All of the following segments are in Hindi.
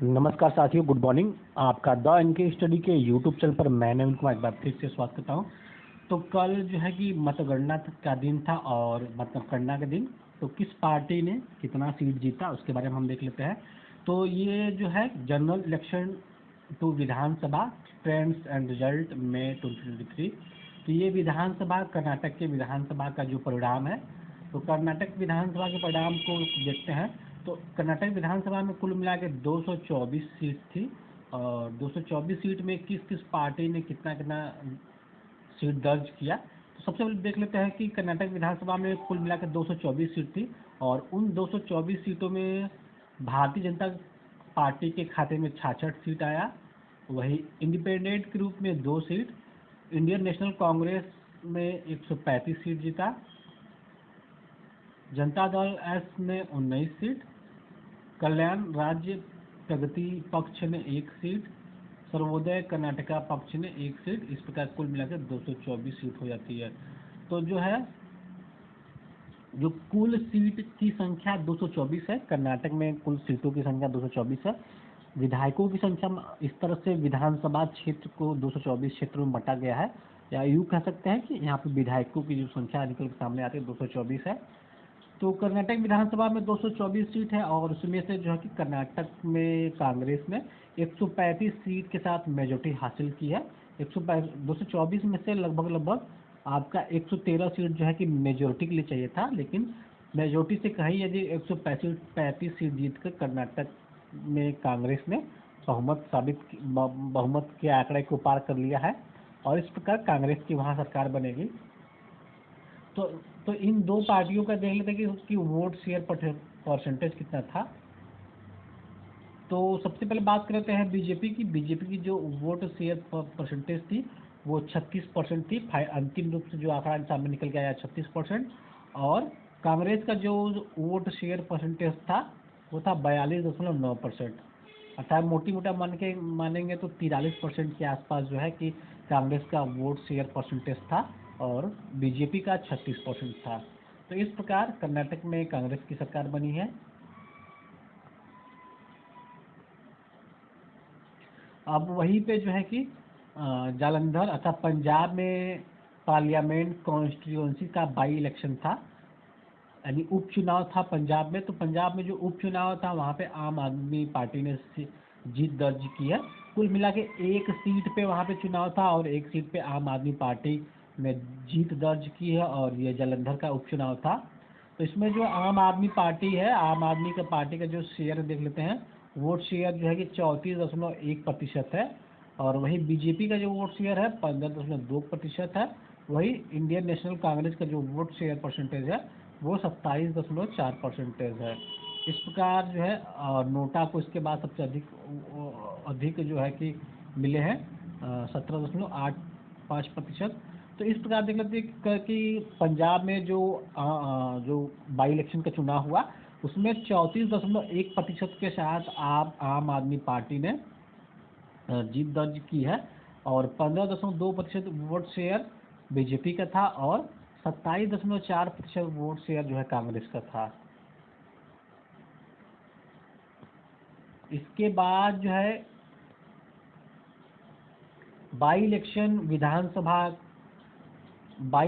नमस्कार साथियों, गुड मॉर्निंग। आपका द इनके स्टडी के यूट्यूब चैनल पर मैं नवीन कुमार एक बार फिर से स्वागत करता हूं। तो कल जो है कि मतगणना का दिन था और मतगणना के दिन तो किस पार्टी ने कितना सीट जीता उसके बारे में हम देख लेते हैं। तो ये जो है general election to Vidhan Sabha trends and result में 2023। तो ये विधानसभा कर्नाटक के विधानसभा का जो परिणाम है, तो कर्नाटक विधानसभा के परिणाम को देखते हैं। तो कर्नाटक विधानसभा में कुल मिला के 224 सीट थी और 224 सीट में किस किस पार्टी ने कितना कितना सीट दर्ज किया। तो सबसे पहले देख लेते हैं कि कर्नाटक विधानसभा में कुल मिला के 224 सीट थी और उन 224 सीटों में भारतीय जनता पार्टी के खाते में 66 सीट आया। वही इंडिपेंडेंट के रूप में 2 सीट, इंडियन नेशनल कांग्रेस में 135 सीट जीता, जनता दल एस ने 19 सीट, कल्याण राज्य प्रगति पक्ष ने 1 सीट, सर्वोदय कर्नाटका पक्ष ने 1 सीट। इस प्रकार कुल मिलाकर 224 सीट हो जाती है। तो जो है जो कुल सीट की संख्या 224 है, कर्नाटक में कुल सीटों की संख्या 224 है। विधायकों की संख्या इस तरह से विधानसभा क्षेत्र को 224 क्षेत्रों में बांटा गया है, या यूँ कह सकते हैं कि यहाँ पे विधायकों की जो संख्या निकल के सामने आती है 224 है। तो कर्नाटक विधानसभा में 224 सीट है और उसमें से जो है कि कर्नाटक में कांग्रेस ने 135 सीट के साथ मेजोरिटी हासिल की है। 224 में से लगभग आपका 113 सीट जो है कि मेजोरिटी के लिए चाहिए था, लेकिन मेजोरिटी से कहीं यदि 135 सीट जीतकर कर्नाटक में कांग्रेस ने बहुमत के आंकड़े को पार कर लिया है और इस प्रकार कांग्रेस की वहाँ सरकार बनेगी। तो इन दो पार्टियों का देख लेते हैं कि उसकी वोट शेयर परसेंटेज कितना था। तो सबसे पहले बात करते हैं बीजेपी की जो वोट शेयर परसेंटेज थी वो 36% थी। अंतिम रूप से जो आंकड़ा सामने निकल के आया 36%। और कांग्रेस का जो वोट शेयर परसेंटेज था वो था 42.9%। अर्थात मोटा मानेंगे तो 43% के आसपास जो है कि कांग्रेस का वोट शेयर परसेंटेज था और बीजेपी का 36% था। तो इस प्रकार कर्नाटक में कांग्रेस की सरकार बनी है। अब वहीं पे जो है कि जालंधर अर्थात पंजाब में पार्लियामेंट कॉन्स्टिट्यूएंसी का बाई इलेक्शन था, यानी उपचुनाव था पंजाब में। तो पंजाब में जो उपचुनाव था वहाँ पे आम आदमी पार्टी ने जीत दर्ज की है। कुल मिला के 1 सीट पे वहाँ पे चुनाव था और 1 सीट पे आम आदमी पार्टी ने जीत दर्ज की है और ये जालंधर का उपचुनाव था। तो इसमें जो आम आदमी पार्टी है, आम आदमी का पार्टी का जो शेयर देख लेते हैं, वोट शेयर जो है कि 34.1% है। और वही बीजेपी का जो वोट शेयर है 15.2% है। वही इंडियन नेशनल कांग्रेस का जो वोट शेयर परसेंटेज है वो 27.4% है। इस प्रकार जो है नोटा को इसके बाद सबसे अधिक जो है कि मिले हैं 17.85%। तो इस प्रकार देख लेते हैं कि पंजाब में जो बाई इलेक्शन का चुनाव हुआ उसमें 34.1% के साथ आम आदमी पार्टी ने जीत दर्ज की है और 15.2% वोट शेयर बीजेपी का था और 27.4% वोट शेयर जो है कांग्रेस का था। इसके बाद जो है बाई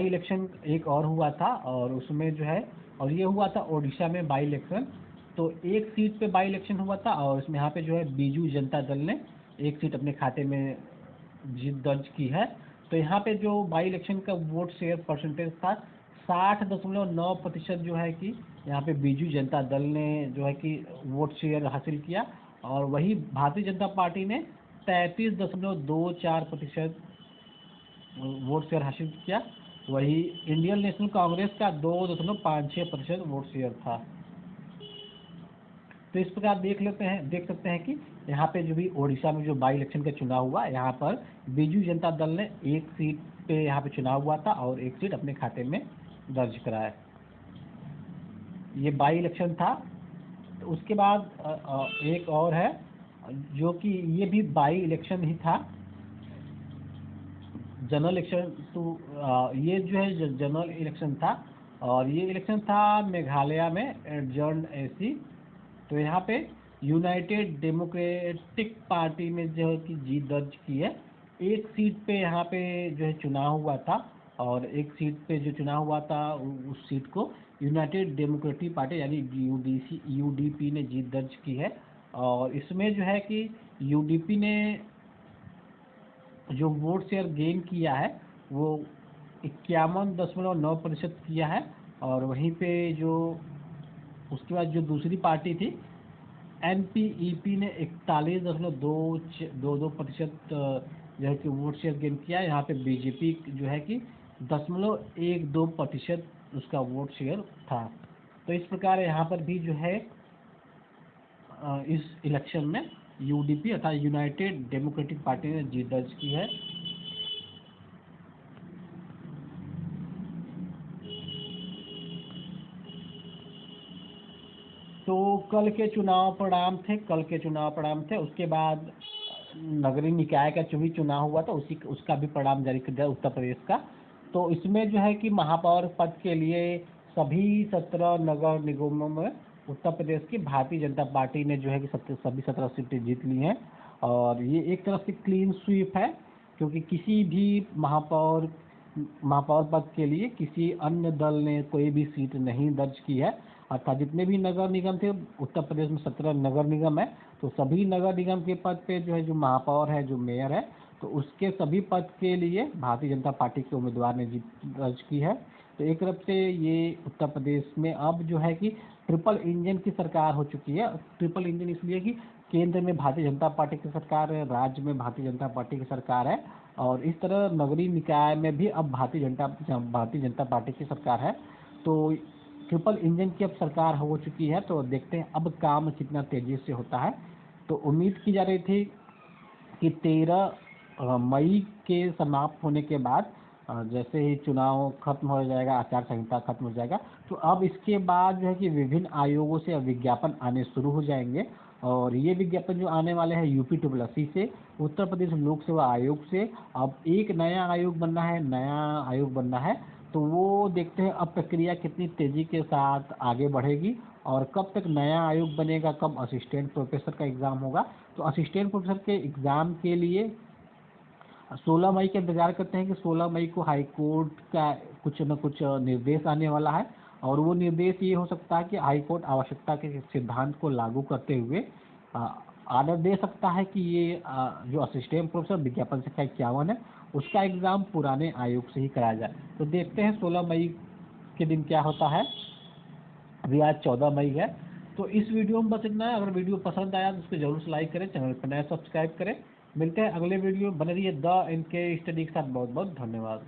इलेक्शन एक और हुआ था और उसमें जो है और ये हुआ था ओडिशा में बाई इलेक्शन। तो 1 सीट पे बाई इलेक्शन हुआ था और इसमें यहाँ पे जो है बीजू जनता दल ने 1 सीट अपने खाते में जीत दर्ज की है। तो यहाँ पे जो बाई इलेक्शन का वोट शेयर परसेंटेज था 60.9% जो है कि यहाँ पे बीजू जनता दल ने जो है कि वोट शेयर हासिल किया और वही भारतीय जनता पार्टी ने 33.24% वोट शेयर हासिल किया। वही इंडियन नेशनल कांग्रेस का 2.56% वोट शेयर था। तो इस प्रकार देख सकते हैं कि यहाँ पे जो भी ओडिशा में जो बाई इलेक्शन का चुनाव हुआ, यहाँ पर बीजू जनता दल ने 1 सीट पे यहाँ पे चुनाव हुआ था और 1 सीट अपने खाते में दर्ज कराया। ये बाई इलेक्शन था। तो उसके बाद एक और है जो कि ये भी बाई इलेक्शन ही था, जनरल इलेक्शन। तो ये जो है जनरल इलेक्शन था और ये इलेक्शन था मेघालय में एडजर्न एसी। तो यहाँ पे यूनाइटेड डेमोक्रेटिक पार्टी ने जो है कि जीत दर्ज की है। एक सीट पे यहाँ पे जो है चुनाव हुआ था, और एक सीट पे जो चुनाव हुआ था उस सीट को यूनाइटेड डेमोक्रेटिक पार्टी यानी यूडीपी ने जीत दर्ज की है। और इसमें जो है कि यूडीपी ने जो वोट शेयर गेन किया है वो 51.9% किया है। और वहीं पे जो उसके बाद जो दूसरी पार्टी थी एनपीईपी ने 41.22% जो है कि वोट शेयर गेन किया है। यहाँ पे बीजेपी जो है कि 0.12% उसका वोट शेयर था। तो इस प्रकार यहाँ पर भी जो है इस इलेक्शन में यूडीपी अर्थात यूनाइटेड डेमोक्रेटिक पार्टी ने जीत दर्ज की है। तो कल के चुनाव परिणाम थे। उसके बाद नगरीय निकाय का जो भी चुनाव हुआ था उसका भी परिणाम जारी कर दिया उत्तर प्रदेश का। तो इसमें जो है कि महापौर पद के लिए सभी 17 नगर निगमों में उत्तर प्रदेश की भारतीय जनता पार्टी ने जो है कि सभी 17 सीटें जीत ली हैं। और ये एक तरफ से क्लीन स्वीप है, क्योंकि किसी भी महापौर महापौर पद के लिए किसी अन्य दल ने कोई भी सीट नहीं दर्ज की है। अर्थात जितने भी नगर निगम थे, उत्तर प्रदेश में 17 नगर निगम है, तो सभी नगर निगम के पद पे जो है जो महापौर है, जो मेयर है, तो उसके सभी पद के लिए भारतीय जनता पार्टी के उम्मीदवार ने जीत दर्ज की है। तो एक तरफ से ये उत्तर प्रदेश में अब जो है कि ट्रिपल इंजन की सरकार हो चुकी है। ट्रिपल इंजन इसलिए कि केंद्र में भारतीय जनता पार्टी की सरकार है, राज्य में भारतीय जनता पार्टी की सरकार है, और इस तरह नगरीय निकाय में भी अब भारतीय जनता पार्टी की सरकार है। तो ट्रिपल इंजन की अब सरकार हो चुकी है। तो देखते हैं अब काम कितना तेजी से होता है। तो उम्मीद की जा रही थी कि 13 मई के समाप्त होने के बाद जैसे ही चुनाव खत्म हो जाएगा, आचार संहिता खत्म हो जाएगा, तो अब इसके बाद जो है कि विभिन्न आयोगों से अब विज्ञापन आने शुरू हो जाएंगे। और ये विज्ञापन जो आने वाले हैं यूपी से, उत्तर प्रदेश लोक सेवा आयोग से। अब एक नया आयोग बनना है। तो वो देखते हैं अब प्रक्रिया कितनी तेजी के साथ आगे बढ़ेगी, और कब तक नया आयोग बनेगा, कब असिस्टेंट प्रोफेसर का एग्ज़ाम होगा। तो असिस्टेंट प्रोफेसर के एग्ज़ाम के लिए 16 मई का इंतजार करते हैं कि 16 मई को हाई कोर्ट का कुछ न कुछ निर्देश आने वाला है। और वो निर्देश ये हो सकता है कि हाई कोर्ट आवश्यकता के सिद्धांत को लागू करते हुए आर्डर दे सकता है कि ये जो असिस्टेंट प्रोफेसर विज्ञापन संख्या 51 है, उसका एग्ज़ाम पुराने आयोग से ही कराया जाए। तो देखते हैं 16 मई के दिन क्या होता है। अभी आज 14 मई है। तो इस वीडियो में बस इतना है। अगर वीडियो पसंद आया तो उसको जरूर से लाइक करें, चैनल पर नया सब्सक्राइब करें। मिलते हैं अगले वीडियो में। बने रहिए द एनके स्टडी के साथ। बहुत बहुत धन्यवाद।